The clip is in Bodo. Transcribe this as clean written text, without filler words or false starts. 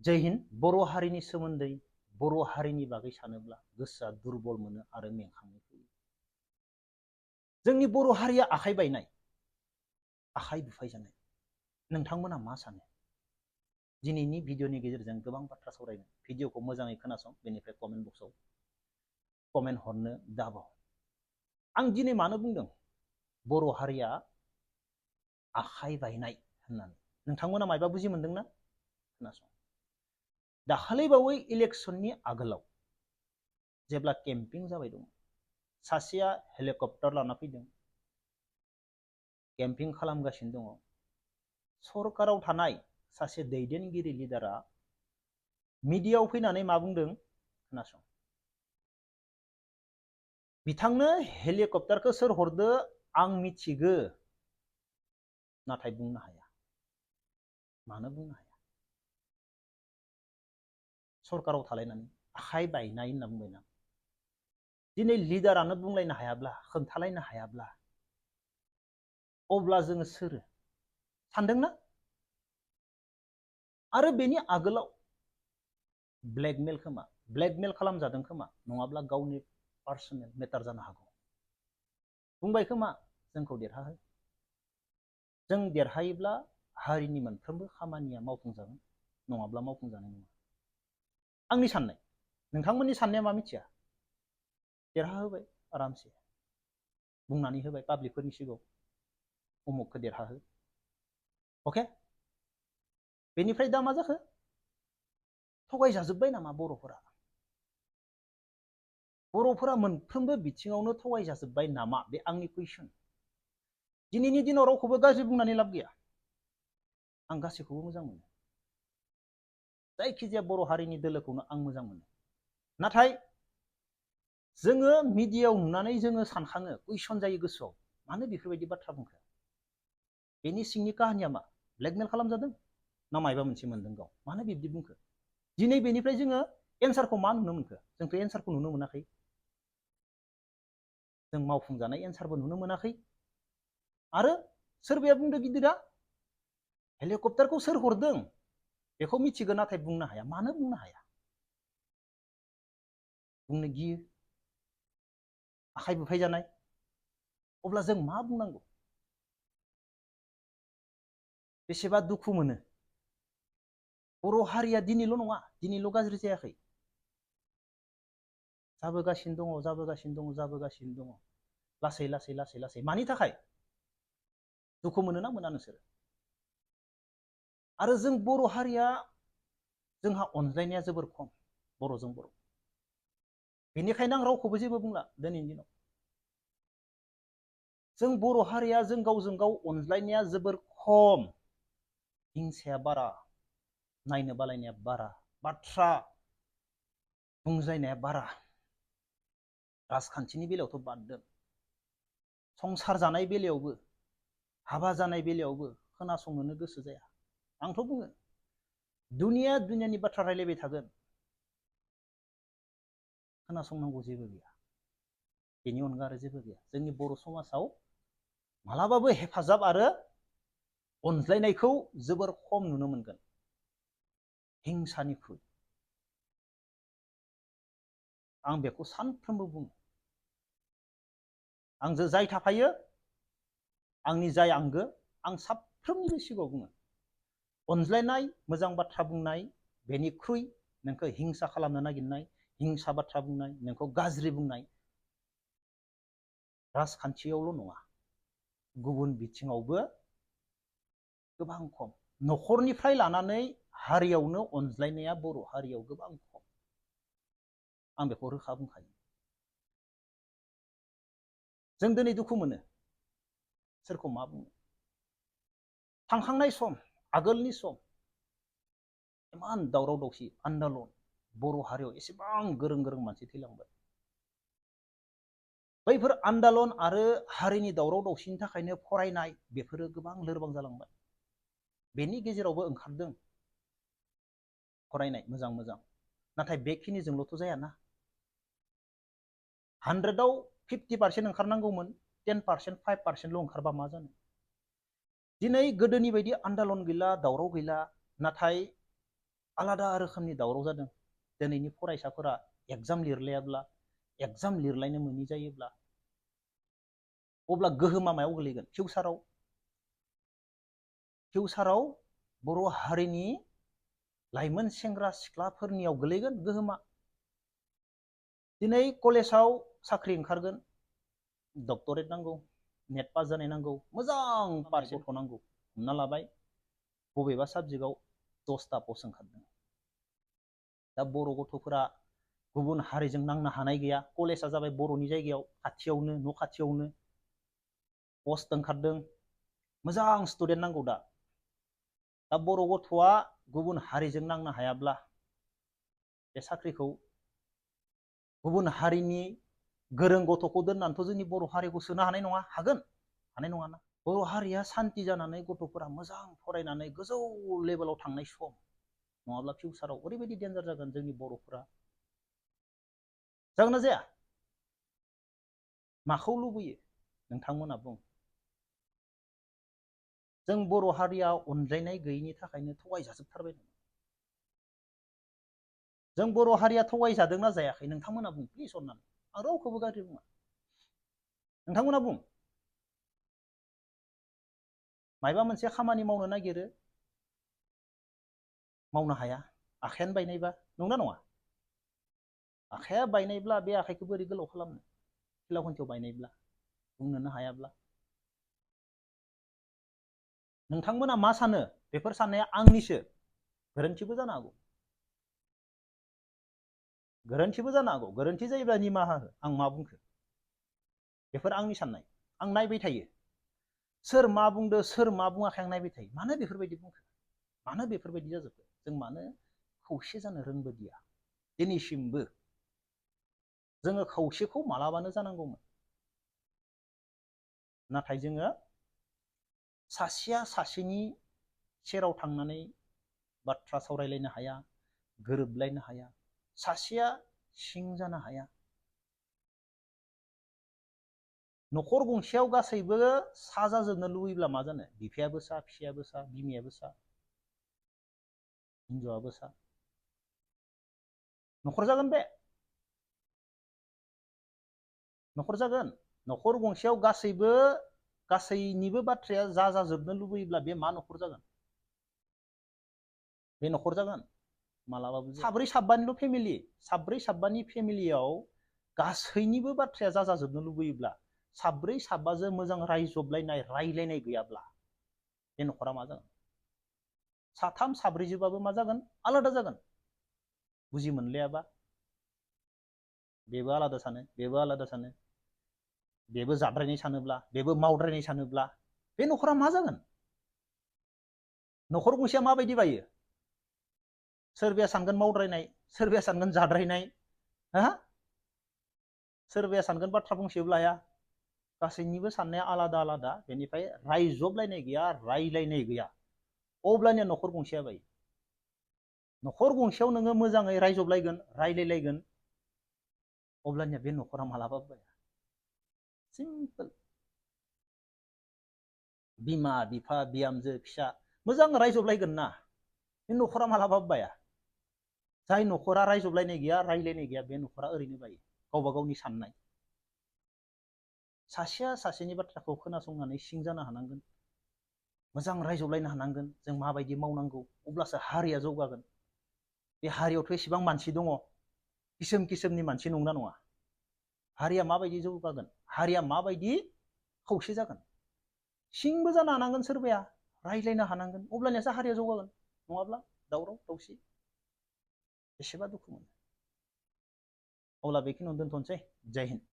जय हिन्द। बर' हारिनि सोमोन्दै बर' हारिनि बागै सानोब्ला गोसोआ दुरबल मोनो आरो मेंखांनाय फैयो। जोंनि बर' हारिया आखाइ बायनाय, आखाइ बुफाय जानाय। नोंथांमोना मा सानो? दिनैनि भिडिअनि गेजेरजों गोबां बाथ्रा सावरायगोन। भिडिअखौ मोजाङै खोनासं, बेनिफ्राय कमेन्ट बक्सआव कमेन्ट हरनो दाबाव। आं दिनै मानो बुंदों बर' हारिया आखाइ बायनाय होननानै? नोंथांमोना मायबा बुजि मोनदोंना? खोनासं। दाखालिबावै इलेक्शननि आगोलाव जेब्ला केम्पिं जाबाय दं, सासेया हेलिकप्टार लाना फैदों, केम्पिं खालामगासिनो दङ। सरकाराव थानाय सासे दैदेनगिरि लिडारा मिडियायाव फैनानै मा बुंदों? खोनासं। बिथांनो हेलिकप्टारखौ सोर हरदो आं मिथिगो, नाथाय बुंनो हाया। मानो बुंनो हाया? सरकाराव थालायनानै आखाइ बायनाय होनना बुंबायना। दिनै लिडारानो बुंलायनो हायाब्ला, खोन्थालायनो हायाब्ला, अब्ला जोङो सोर? सानदोंना? आरो बेनि आगोलाव ब्लेकमेल खोमा, ब्लेकमेल खालामजादों खोमा, नङाब्ला गावनि पार्सनेल मेटार जानो हागौ। बुंबाय खोमा जोंखौ देरहाहो। जों देरहायोब्ला हारिनि मोनफ्रोमबो खामानिया मावफुंजागोन, नङाब्ला मावफुंजानाय नङा। आंनि साननाय। नोंथांमोननि साननाया मा मिथिया। देरहा होबाय आरामसे, बुंनानै होबाय पाब्लिकफोरनि सिगाङाव उमुखखौ देरहाहो। अके? बेनिफ्राय दा मा जाखो? थगायजाजोब्बाय नामा बर'फोरा? बर'फोरा मोनफ्रोमबो बिथिङावनो थगायजाजोब्बाय नामा? बे आंनि कुइसन। दिनैनि दिनाव रावखौबो गाज्रि बुंनानै लाब गैया। आं गासैखौबो मोजां मोनो। जायखिजाया बर' हारिनि दोलोखौनो आं मोजां मोनो। नाथाय जोङो मिडियायाव नुनानै जोङो सानखाङो, कुइसन जायो गोसोआव, मानो बेफोरबायदि बाथ्रा बुंखो? बेनि सिंनि काहानिया मा? ब्लेकमेल खालामजादों ना मायबा मोनसे मोनदों गाव? मानो बिब्दि बुंखो? दिनै बेनिफ्राय जोङो एन्सारखौ मा नुनो मोनखो? जोंथ' एन्सारखौ नुनो मोनाखै। जों मावफुंजानाय एन्सारबो नुनो मोनाखै। आरो सोरबाया बुंदों गिदिरा, हेलिकप्टारखौ सोर हरदों बेखौ मिथिगौ, नाथाय बुंनो हाया। मानो बुंनो हाया? बुंनो गियो, आखाइ बुफाय जानाय। अब्ला जों मा बुंनांगौ? बेसेबा दुखु मोनो। बर' हारिया दिनैल' नङा, दिनैल' गाज्रि जायाखै। जाबोगासिनो दङ, जाबोगासिनो दङ, जाबोगासिनो दङ। लासै लासै लासै लासै। मानि थाखाय? दुखु मोनोना मोना नोंसोरो? आरो जों बर' हारिया, जोंहा अनज्लायनाया जोबोर खम बर'जों बर'। बेनिखायनो आं रावखौबो जेबो बुंला दिनैनि दिनाव। जों बर' हारिया जों गावजों गाव अनज्लायनाया जोबोर खम। हिंसाया बारा, नायनो बालायनाया बारा, बाथ्रा बुंजायनाया बारा। राजखान्थिनि बेलायावथ' बाद दोन, संसार जानाय बेलायावबो, हाबा जानाय बेलायावबो खोनासंनोनो गोसो जाया। आंथ' बुङो, दुनियानि बाथ्रा रायलायबाय थागोन, खोनासंनांगौ जेबो गैया। बेनि अनगा आरो जेबो गैया। जोंनि बर' समाजाव मालाबाबो हेफाजाब आरो अनज्लायनायखौ जोबोर खम नुनो मोनगोन, हिंसानिख्रुइ। आं बेखौ सानफ्रोमबो बुङो। आंजों जाय थाफायो, आंनि जाय आंगो, आं साफ्रोमनिबो सिगाङाव बुङो, अनज्लायनाय, मोजां बाथ्रा बुंनाय, बेनिख्रुइ नोंखौ हिंसा खालामनो नागिरनाय, हिंसा बाथ्रा बुंनाय, नोंखौ गाज्रि बुंनाय, राजखान्थियावल' नङा, गुबुन बिथिङावबो गोबां खम। न'खरनिफ्राय लानानै हारियावनो अनज्लायनाया बर' हारियाव गोबां खम। आं बेखौ रोखा बुंखायो। जों दिनै दुखु मोनो। सोरखौ मा बुङो? थांखांनाय सम, आगोलनि सम, इमान दावराव दावसि, आन्दलन, बर' हारियाव एसेबां गोरों गोरों मानसि थैलांबाय। बैफोर आन्दलन आरो हारिनि दावराव दावसिनि थाखायनो फरायनाय, बेफोरो गोबां लोरबां जालांबाय। बेनि गेजेरावबो ओंखारदों फरायनाय मोजां मोजां, नाथाय बेखिनिजोंल'थ' जायाना। 100आव 50% ओंखारनांगौमोन, 10%, 5%ल' ओंखारबा मा जानो? दिनै गोदोनि बायदि आन्दलन गैला, दावराव गैला, नाथाय आलादा रोखोमनि दावराव जादों। दिनैनि फरायसाफोरा एगजाम लिरलायाब्ला, एगजाम लिरलायनो मोनि जायोब्ला अब्ला गोहोमा मायाव गोलैगोन? फिउसाराव बर' हारिनि लाइमोन सेंग्रा सिख्लाफोरनियाव गोलैगोन गोहोमा। दिनै कलेजाव साख्रि ओंखारगोन, डक्टरेट नांगौ, नेट पास जानाय नांगौ, मोजां पारसेन्ट नांगौ। हमना लाबाय बबेबा साबजेक्टआव 10टा पस्ट ओंखारदों। दा बर' गथ'फोरा गुबुन हारिजों नांनो हानाय गैया। कलेजा जाबाय बर'नि जायगायाव, खाथियावनो, न' खाथियावनो पस्ट ओंखारदों, मोजां स्टुडेन्ट नांगौ। दा बर' गथ'आ गुबुन हारिजों नांनो हायाब्ला बे साख्रिखौ गुबुन हारिनि गोरों गथ'खौ दोननानैथ' जोंनि बर' हारिखौ सोनो हानाय नङा। हागोन? हानाय नङाना। बर' हारिया सान्ति जानानै गथ'फोरा मोजां फरायनानै गोजौ लेभेलाव थांनाय सम, नङाब्ला फिउसाराव ओरैबायदि डेन्जार जागोन जोंनि बर'फोरा। जागोन ना जाया? माखौ लुबैयो नोंथांमोना बुं। जों बर' हारिया अनज्लायनाय गैयिनि थाखायनो थगायजाजोबथारबाय। जों बर' हारिया थगायजादोंना जायाखै नोंथांमोना बुं प्लिज अननानै। आं रावखौबो गाज्रि बुङा, नोंथांमोना बुं। मायबा मोनसे खामानि मावनो नागिरो, मावनो हाया, आखायानो बायनायबा, नंना नङा? आखाया बायनायब्ला बे आखाइखौ बोरै गोलाव खालामनो? खिला खन्थियाव बायनायब्ला, बुंनोनो हायाब्ला। नोंथांमोना मा सानो? बेफोर साननाया आंनिसो, गोरोन्थिबो जानो हागौ। गोरोन्थिबो जानो हागौ। गोरोन्थि जायोब्ला निमाहा हो, आं मा बुंखो? बेफोर आंनि साननाय। आं नायबाय थायो, सोर मा बुंदो, सोर मा बुङाखै आं नायबाय थायो। मानो बेफोरबायदि बुंखो? मानो बेफोरबायदि जाजोबखो? जों मानो खौसे जानो रोंबोदिया? दिनैसिमबो जोङो खौसेखौ मालाबानो जानांगौमोन। नाथाय जोङो सासेया सासेनि सेराव थांनानै बाथ्रा सावरायलायनो हाया, गोरोबलायनो हाया, सासेया सिं जानो हाया। न'खर गंसेयाव गासैबो सा जाजोबनो लुबैब्ला मा जानो? बिफायाबो सा, फिसायाबो सा, बिमायाबो सा, हिनजावाबो सा। न'खर जागोन बे? न'खर जागोन? न'खर गंसेयाव गासैनिबो बाथ्राया जाजोबनो लुबैयोब्ला बे मा न'खर जागोन? बे न'खर जागोन? मालाबाबो जाया। साब्रै साबानिल' फेमिलि, साब्रै साबानि फेमिलियाव गासैनिबो बाथ्राया जाजोबनो लुबैयोब्ला, साब्रै साबाजों मोजां रायजबलायनाय, रायलायनाय गैयाब्ला बे न'खरा मा जागोन? साथाम साब्रैजोबाबो मा जागोन? आलादा जागोन। बुजि मोनलायाबा बेबो आलादा सानो, बेबो आलादा सानो, बेबो जाद्रायनाय सानोब्ला, बेबो मावद्रायनाय सानोब्ला बे न'खरा मा जागोन? न'खर गंसेया माबायदि बायो? सोरबाया सानगोन मावद्रायनाय, सोरबाया सानगोन जाद्रायनाय, हा? सोरबाया सानगोन बाथ्रा बुंसेबो लाया। गासैनिबो साननाया आलादा आलादा। बेनिफ्राय रायजबलायनाय गैया, रायलायनाय गैया। अब्लानिया न'खर गंसेया बायो। न'खर गंसेयाव नोङो मोजाङै रायजबलायगोन, रायलायलायगोन, अब्लानिया बे न'खरा मालाबाबो बाया। सिम्पोल। बिमा बिफा, बिहामजो फिसा मोजां रायजबलायगोन ना, बे न'खरा मालाबाबो बाया। जाय न'खरा रायजबलायनाय गैया, रायलायनाय गैया, बे न'खरा ओरैनो बायो। गावबा गावनि साननाय। सासेया सासेनि बाथ्राखौ खोनासंनानै सिं जानो हानांगोन, मोजां रायजबलायनो हानांगोन, जों माबायदि मावनांगौ, अब्लासो हारिया जौगागोन। बे हारियावथ' एसेबां मानसि दङ, किसोम किसोमनि मानसि, नंना नङा? हारिया माबायदि जौगागोन? हारिया माबायदि खौसे जागोन? सिंबो जानो हानांगोन, सोरबाया रायज्लायनो हानांगोन, अब्लानियासो हारिया जौगागोन। नङाब्ला दावराव दावसि, बेसेबा दुखु मोनो। अब्ला बेखिनियावनो दोनथ'नोसै। जय हिन्द।